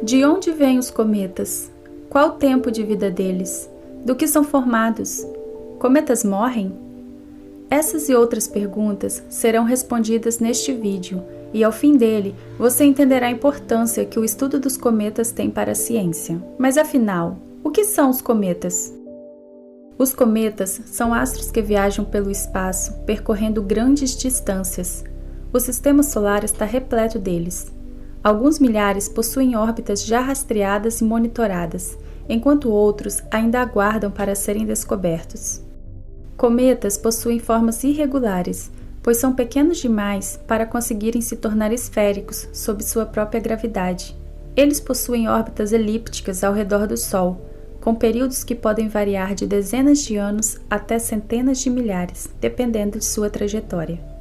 De onde vêm os cometas? Qual o tempo de vida deles? Do que são formados? Cometas morrem? Essas e outras perguntas serão respondidas neste vídeo, e ao fim dele você entenderá a importância que o estudo dos cometas tem para a ciência. Mas afinal, o que são os cometas? Os cometas são astros que viajam pelo espaço, percorrendo grandes distâncias. O sistema solar está repleto deles. Alguns milhares possuem órbitas já rastreadas e monitoradas, enquanto outros ainda aguardam para serem descobertos. Cometas possuem formas irregulares, pois são pequenos demais para conseguirem se tornar esféricos sob sua própria gravidade. Eles possuem órbitas elípticas ao redor do Sol, com períodos que podem variar de dezenas de anos até centenas de milhares, dependendo de sua trajetória.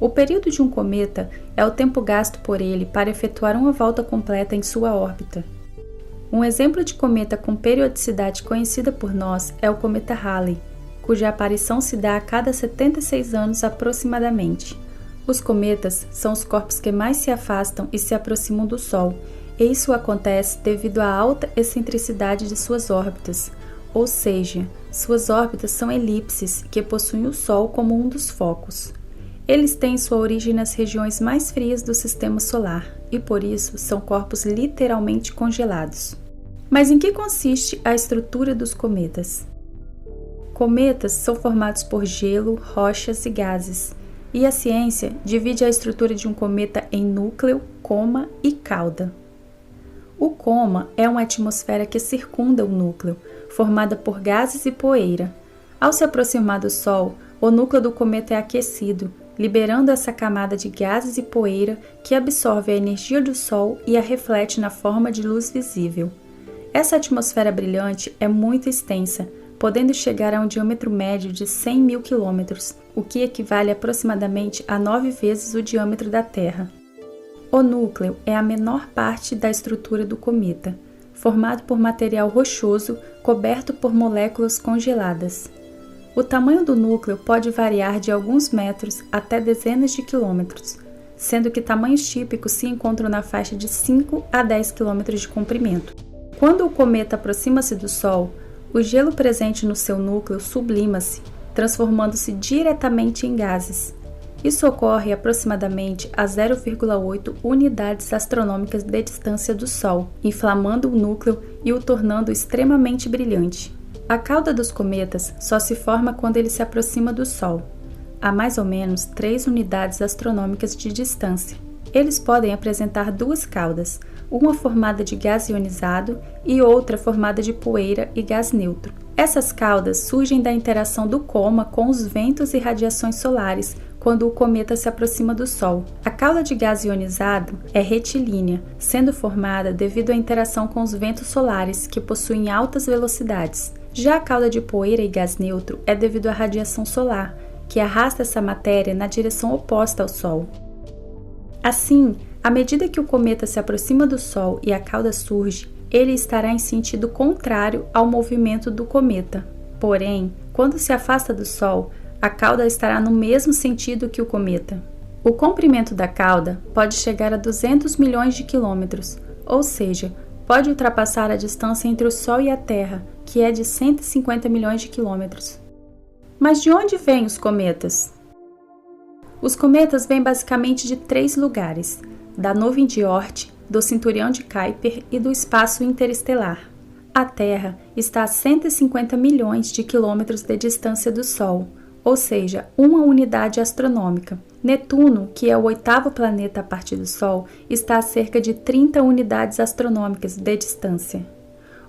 O período de um cometa é o tempo gasto por ele para efetuar uma volta completa em sua órbita. Um exemplo de cometa com periodicidade conhecida por nós é o cometa Halley, cuja aparição se dá a cada 76 anos aproximadamente. Os cometas são os corpos que mais se afastam e se aproximam do Sol, e isso acontece devido à alta excentricidade de suas órbitas, ou seja, suas órbitas são elipses que possuem o Sol como um dos focos. Eles têm sua origem nas regiões mais frias do sistema solar e, por isso, são corpos literalmente congelados. Mas em que consiste a estrutura dos cometas? Cometas são formados por gelo, rochas e gases, e a ciência divide a estrutura de um cometa em núcleo, coma e cauda. O coma é uma atmosfera que circunda o núcleo, formada por gases e poeira. Ao se aproximar do Sol, o núcleo do cometa é aquecido, liberando essa camada de gases e poeira que absorve a energia do Sol e a reflete na forma de luz visível. Essa atmosfera brilhante é muito extensa, podendo chegar a um diâmetro médio de 100 mil quilômetros, o que equivale aproximadamente a 9 vezes o diâmetro da Terra. O núcleo é a menor parte da estrutura do cometa, formado por material rochoso coberto por moléculas congeladas. O tamanho do núcleo pode variar de alguns metros até dezenas de quilômetros, sendo que tamanhos típicos se encontram na faixa de 5 a 10 quilômetros de comprimento. Quando o cometa aproxima-se do Sol, o gelo presente no seu núcleo sublima-se, transformando-se diretamente em gases. Isso ocorre aproximadamente a 0,8 unidades astronômicas de distância do Sol, inflamando o núcleo e o tornando extremamente brilhante. A cauda dos cometas só se forma quando ele se aproxima do Sol, a mais ou menos 3 unidades astronômicas de distância. Eles podem apresentar duas caudas, uma formada de gás ionizado e outra formada de poeira e gás neutro. Essas caudas surgem da interação do coma com os ventos e radiações solares quando o cometa se aproxima do Sol. A cauda de gás ionizado é retilínea, sendo formada devido à interação com os ventos solares, que possuem altas velocidades. Já a cauda de poeira e gás neutro é devido à radiação solar, que arrasta essa matéria na direção oposta ao Sol. Assim, à medida que o cometa se aproxima do Sol e a cauda surge, ele estará em sentido contrário ao movimento do cometa. Porém, quando se afasta do Sol, a cauda estará no mesmo sentido que o cometa. O comprimento da cauda pode chegar a 200 milhões de quilômetros, ou seja, pode ultrapassar a distância entre o Sol e a Terra, que é de 150 milhões de quilômetros. Mas de onde vêm os cometas? Os cometas vêm basicamente de 3 lugares: da nuvem de Oort, do cinturão de Kuiper e do espaço interestelar. A Terra está a 150 milhões de quilômetros de distância do Sol, ou seja, uma unidade astronômica. Netuno, que é o 8º planeta a partir do Sol, está a cerca de 30 unidades astronômicas de distância.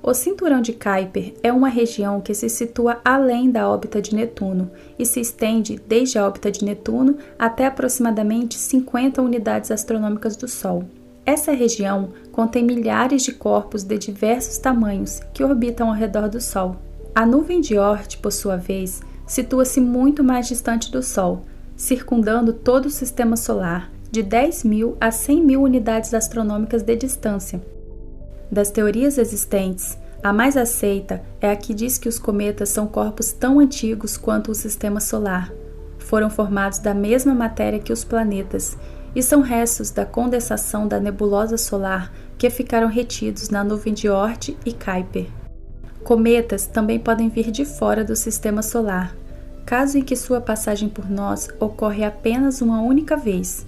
O cinturão de Kuiper é uma região que se situa além da órbita de Netuno e se estende desde a órbita de Netuno até aproximadamente 50 unidades astronômicas do Sol. Essa região contém milhares de corpos de diversos tamanhos que orbitam ao redor do Sol. A nuvem de Oort, por sua vez, situa-se muito mais distante do Sol, circundando todo o sistema solar, de 10 mil a 100 mil unidades astronômicas de distância. Das teorias existentes, a mais aceita é a que diz que os cometas são corpos tão antigos quanto o sistema solar. Foram formados da mesma matéria que os planetas e são restos da condensação da nebulosa solar que ficaram retidos na nuvem de Oort e Kuiper. Cometas também podem vir de fora do sistema solar, caso em que sua passagem por nós ocorre apenas uma única vez.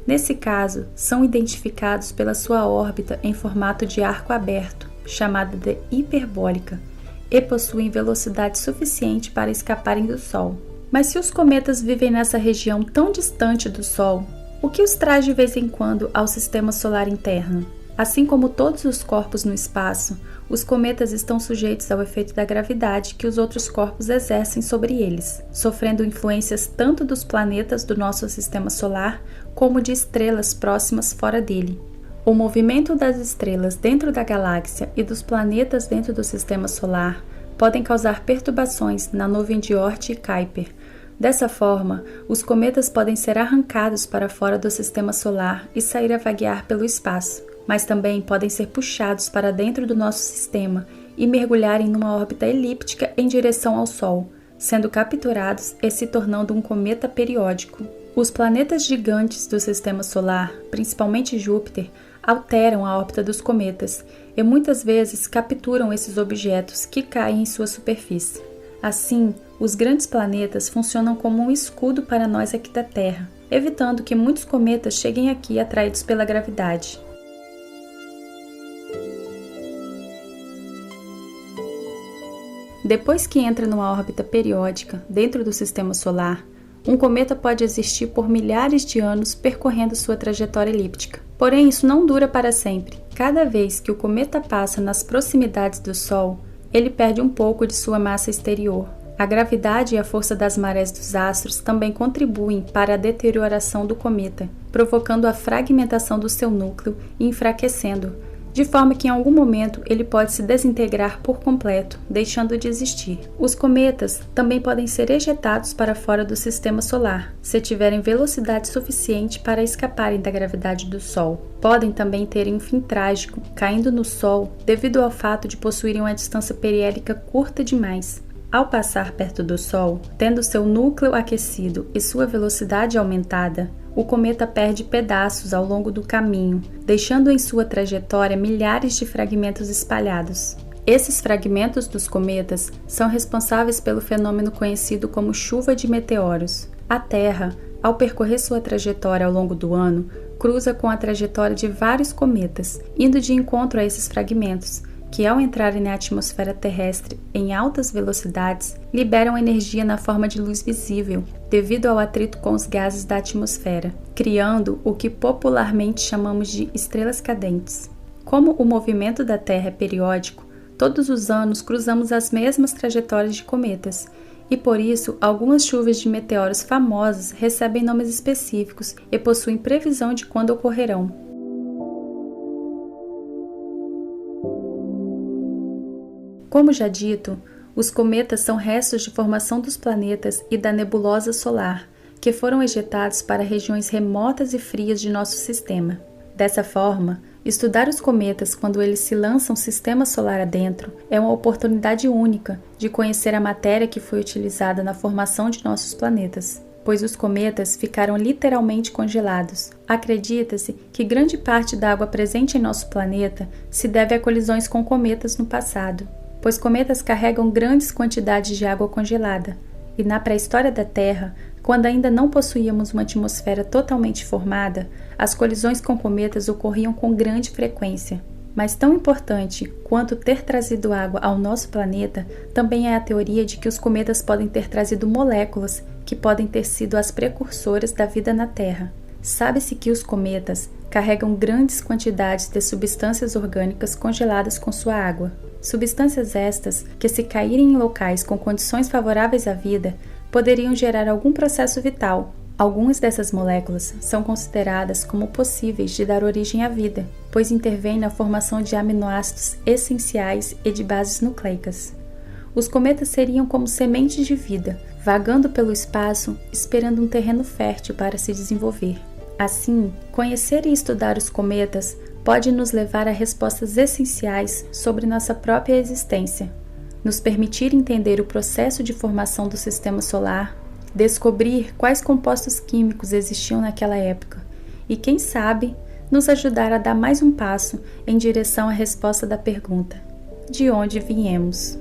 Nesse caso, são identificados pela sua órbita em formato de arco aberto, chamada de hiperbólica, e possuem velocidade suficiente para escaparem do Sol. Mas se os cometas vivem nessa região tão distante do Sol, o que os traz de vez em quando ao sistema solar interno? Assim como todos os corpos no espaço, os cometas estão sujeitos ao efeito da gravidade que os outros corpos exercem sobre eles, sofrendo influências tanto dos planetas do nosso sistema solar como de estrelas próximas fora dele. O movimento das estrelas dentro da galáxia e dos planetas dentro do sistema solar podem causar perturbações na nuvem de Oort e Kuiper. Dessa forma, os cometas podem ser arrancados para fora do sistema solar e sair a vaguear pelo espaço, mas também podem ser puxados para dentro do nosso sistema e mergulharem numa órbita elíptica em direção ao Sol, sendo capturados e se tornando um cometa periódico. Os planetas gigantes do sistema solar, principalmente Júpiter, alteram a órbita dos cometas e muitas vezes capturam esses objetos que caem em sua superfície. Assim, os grandes planetas funcionam como um escudo para nós aqui da Terra, evitando que muitos cometas cheguem aqui atraídos pela gravidade. Depois que entra numa órbita periódica dentro do sistema solar, um cometa pode existir por milhares de anos percorrendo sua trajetória elíptica. Porém, isso não dura para sempre. Cada vez que o cometa passa nas proximidades do Sol, ele perde um pouco de sua massa exterior. A gravidade e a força das marés dos astros também contribuem para a deterioração do cometa, provocando a fragmentação do seu núcleo e enfraquecendo, de forma que em algum momento ele pode se desintegrar por completo, deixando de existir. Os cometas também podem ser ejetados para fora do sistema solar, se tiverem velocidade suficiente para escaparem da gravidade do Sol. Podem também terem um fim trágico, caindo no Sol devido ao fato de possuírem uma distância periélica curta demais. Ao passar perto do Sol, tendo seu núcleo aquecido e sua velocidade aumentada, o cometa perde pedaços ao longo do caminho, deixando em sua trajetória milhares de fragmentos espalhados. Esses fragmentos dos cometas são responsáveis pelo fenômeno conhecido como chuva de meteoros. A Terra, ao percorrer sua trajetória ao longo do ano, cruza com a trajetória de vários cometas, indo de encontro a esses fragmentos, que ao entrarem na atmosfera terrestre em altas velocidades, liberam energia na forma de luz visível, devido ao atrito com os gases da atmosfera, criando o que popularmente chamamos de estrelas cadentes. Como o movimento da Terra é periódico, todos os anos cruzamos as mesmas trajetórias de cometas, e por isso algumas chuvas de meteoros famosas recebem nomes específicos e possuem previsão de quando ocorrerão. Como já dito, os cometas são restos de formação dos planetas e da nebulosa solar, que foram ejetados para regiões remotas e frias de nosso sistema. Dessa forma, estudar os cometas quando eles se lançam sistema solar adentro é uma oportunidade única de conhecer a matéria que foi utilizada na formação de nossos planetas, pois os cometas ficaram literalmente congelados. Acredita-se que grande parte da água presente em nosso planeta se deve a colisões com cometas no passado, pois cometas carregam grandes quantidades de água congelada, e na pré-história da Terra, quando ainda não possuíamos uma atmosfera totalmente formada, as colisões com cometas ocorriam com grande frequência. Mas tão importante quanto ter trazido água ao nosso planeta, também é a teoria de que os cometas podem ter trazido moléculas que podem ter sido as precursoras da vida na Terra. Sabe-se que os cometas carregam grandes quantidades de substâncias orgânicas congeladas com sua água. Substâncias estas que, se caírem em locais com condições favoráveis à vida, poderiam gerar algum processo vital. Algumas dessas moléculas são consideradas como possíveis de dar origem à vida, pois intervêm na formação de aminoácidos essenciais e de bases nucleicas. Os cometas seriam como sementes de vida, vagando pelo espaço, esperando um terreno fértil para se desenvolver. Assim, conhecer e estudar os cometas pode nos levar a respostas essenciais sobre nossa própria existência, nos permitir entender o processo de formação do sistema solar, descobrir quais compostos químicos existiam naquela época e, quem sabe, nos ajudar a dar mais um passo em direção à resposta da pergunta: de onde viemos?